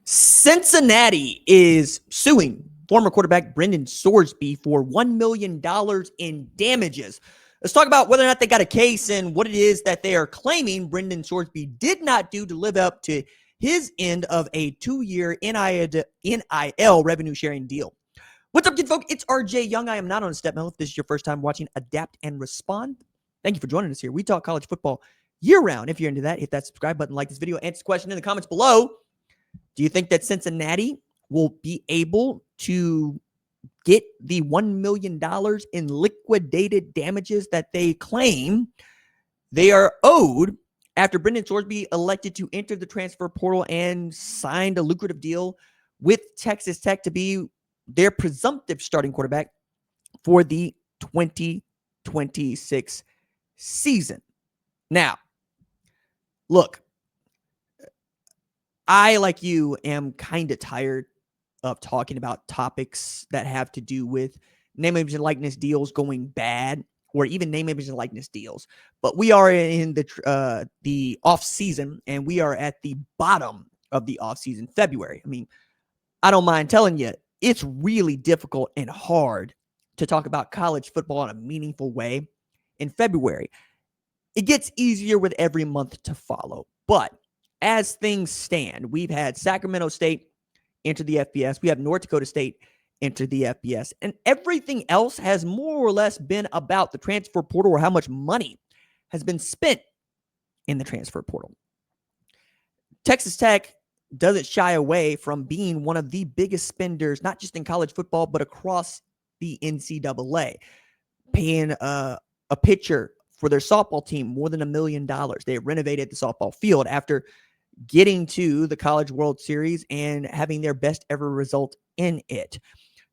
Cincinnati is suing former quarterback Brendan Sorsby for $1 million in damages. Let's talk about whether or not they got a case and what it is that they are claiming Brendan Sorsby did not do to live up to his end of a 2-year NIL revenue sharing deal. What's up, kid folk? It's RJ Young. I am not on a step mill. If this is your first time watching Adapt and Respond, thank you for joining us here. We talk college football year-round. If you're into that, hit that subscribe button, like this video, answer the question in the comments below. Do you think that Cincinnati will be able to get the $1 million in liquidated damages that they claim they are owed after Brendan Sorsby elected to enter the transfer portal and signed a lucrative deal with Texas Tech to be their presumptive starting quarterback for the 2026 season? Now, look, I, like you, am kind of tired of talking about topics that have to do with name, image, and likeness deals going bad, or even name, image, and likeness deals. But we are in the off season, and we are at the bottom of the off season, February. I mean, I don't mind telling you, it's really difficult and hard to talk about college football in a meaningful way in February. It gets easier with every month to follow, but as things stand, we've had Sacramento State enter the FBS. We have North Dakota State enter the FBS. And everything else has more or less been about the transfer portal or how much money has been spent in the transfer portal. Texas Tech doesn't shy away from being one of the biggest spenders, not just in college football, but across the NCAA, paying a pitcher for their softball team more than $1 million. They renovated the softball field after getting to the College World Series and having their best ever result in it.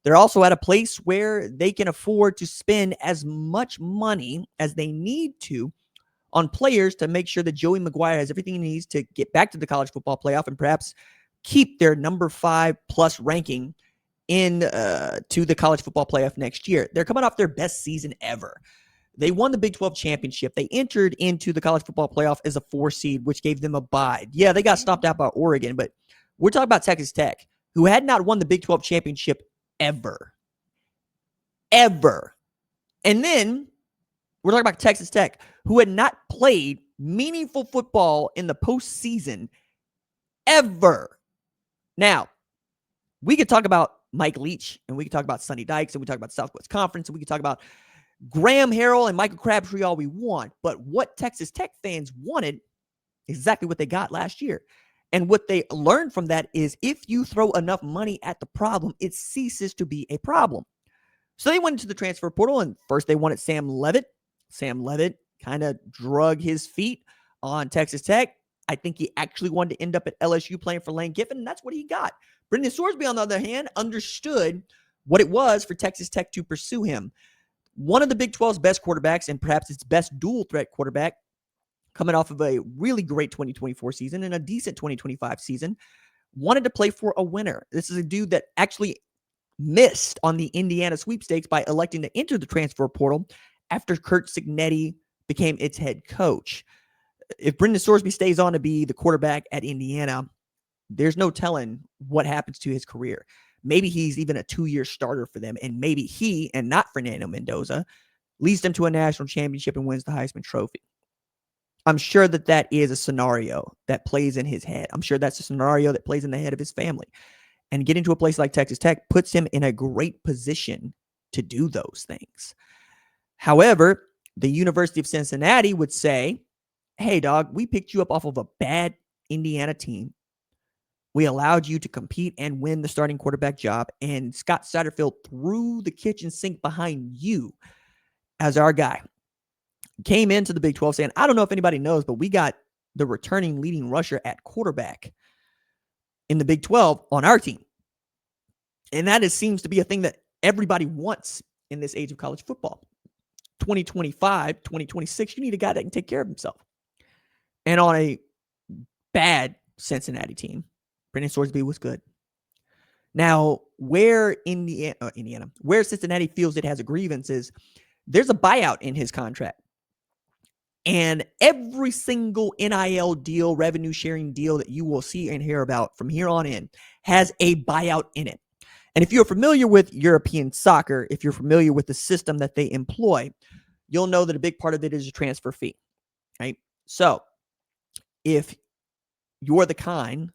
They're also at a place where they can afford to spend as much money as they need to on players to make sure that Joey McGuire has everything he needs to get back to the college football playoff and perhaps keep their number 5 plus ranking in to the college football playoff next year. They're coming off their best season ever. They won the Big 12 championship. They entered into the college football playoff as a 4 seed, which gave them a bye. Yeah, they got stomped out by Oregon, but we're talking about Texas Tech, who had not won the Big 12 championship ever. And then we're talking about Texas Tech, who had not played meaningful football in the postseason ever. Now, we could talk about Mike Leach, and we could talk about Sonny Dykes, and we talk about Southwest Conference, and we could talk about Graham Harrell and Michael Crabtree all we want, but what Texas Tech fans wanted is exactly what they got last year. And what they learned from that is if you throw enough money at the problem, it ceases to be a problem. So they went into the transfer portal, and first they wanted Sam Leavitt. Sam Leavitt kind of drug his feet on Texas Tech. I think he actually wanted to end up at LSU playing for Lane Kiffin, and that's what he got. Brendan Sorsby, on the other hand, understood what it was for Texas Tech to pursue him. One of the Big 12's best quarterbacks and perhaps its best dual threat quarterback, coming off of a really great 2024 season and a decent 2025 season, wanted to play for a winner. This is a dude that actually missed on the Indiana sweepstakes by electing to enter the transfer portal after Curt Cignetti became its head coach. If Brendan Sorsby stays on to be the quarterback at Indiana, there's no telling what happens to his career. Maybe he's even a 2-year starter for them, and maybe he, and not Fernando Mendoza, leads them to a national championship and wins the Heisman Trophy. I'm sure that that is a scenario that plays in his head. I'm sure that's a scenario that plays in the head of his family. And getting to a place like Texas Tech puts him in a great position to do those things. However, the University of Cincinnati would say, hey, dog, we picked you up off of a bad Indiana team. We allowed you to compete and win the starting quarterback job, and Scott Satterfield threw the kitchen sink behind you as our guy. Came into the Big 12 saying, I don't know if anybody knows, but we got the returning leading rusher at quarterback in the Big 12 on our team. And that seems to be a thing that everybody wants in this age of college football. 2025, 2026, you need a guy that can take care of himself. And on a bad Cincinnati team, Brendan Sorsby was good. Now, where Cincinnati feels it has a grievance is there's a buyout in his contract. And every single NIL deal, revenue sharing deal that you will see and hear about from here on in has a buyout in it. And if you're familiar with European soccer, if you're familiar with the system that they employ, you'll know that a big part of it is a transfer fee, right? So if you're the kind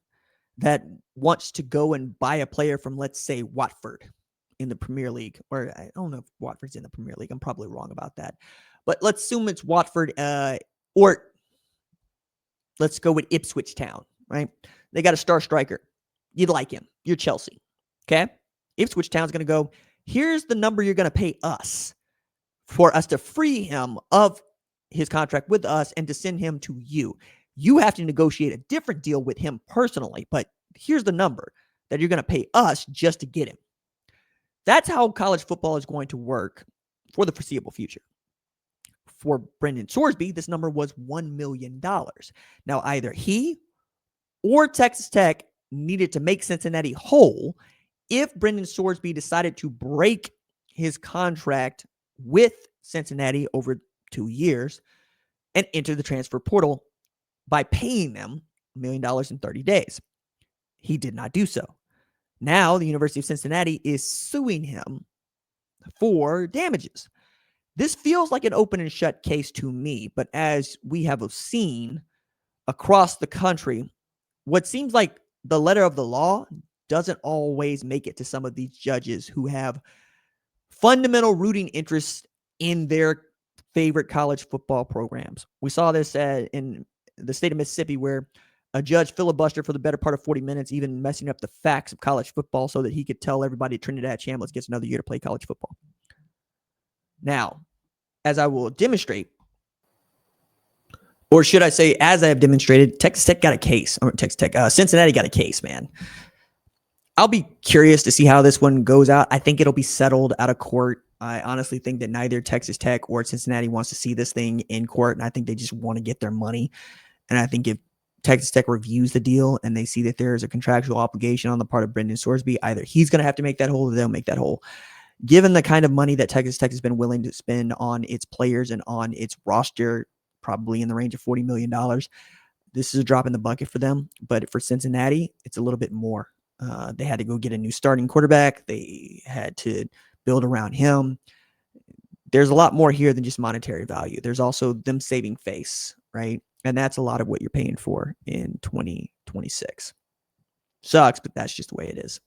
that wants to go and buy a player from, let's say, Watford in the Premier League, or I don't know if Watford's in the Premier League. I'm probably wrong about that. But let's assume it's Watford, or let's go with Ipswich Town, right? They got a star striker. You'd like him. You're Chelsea, okay? Ipswich Town's going to go, here's the number you're going to pay us for us to free him of his contract with us and to send him to you. You have to negotiate a different deal with him personally, but here's the number that you're going to pay us just to get him. That's how college football is going to work for the foreseeable future. For Brendan Sorsby, this number was $1 million. Now, either he or Texas Tech needed to make Cincinnati whole if Brendan Sorsby decided to break his contract with Cincinnati over 2 years and enter the transfer portal by paying them $1 million in 30 days. He did not do so. Now, the University of Cincinnati is suing him for damages. This feels like an open and shut case to me, but as we have seen across the country, what seems like the letter of the law doesn't always make it to some of these judges who have fundamental rooting interests in their favorite college football programs. We saw this in the state of Mississippi, where a judge filibustered for the better part of 40 minutes, even messing up the facts of college football so that he could tell everybody Trinidad Chambliss gets another year to play college football. Now, as I will demonstrate, or should I say, as I have demonstrated, Texas Tech got a case. Or Cincinnati got a case, man. I'll be curious to see how this one goes out. I think it'll be settled out of court. I honestly think that neither Texas Tech or Cincinnati wants to see this thing in court, and I think they just want to get their money. And I think if Texas Tech reviews the deal and they see that there is a contractual obligation on the part of Brendan Sorsby, either he's going to have to make that whole or they'll make that whole. Given the kind of money that Texas Tech has been willing to spend on its players and on its roster, probably in the range of $40 million, this is a drop in the bucket for them. But for Cincinnati, it's a little bit more. They had to go get a new starting quarterback. They had to build around him. There's a lot more here than just monetary value. There's also them saving face, right? And that's a lot of what you're paying for in 2026. Sucks, but that's just the way it is.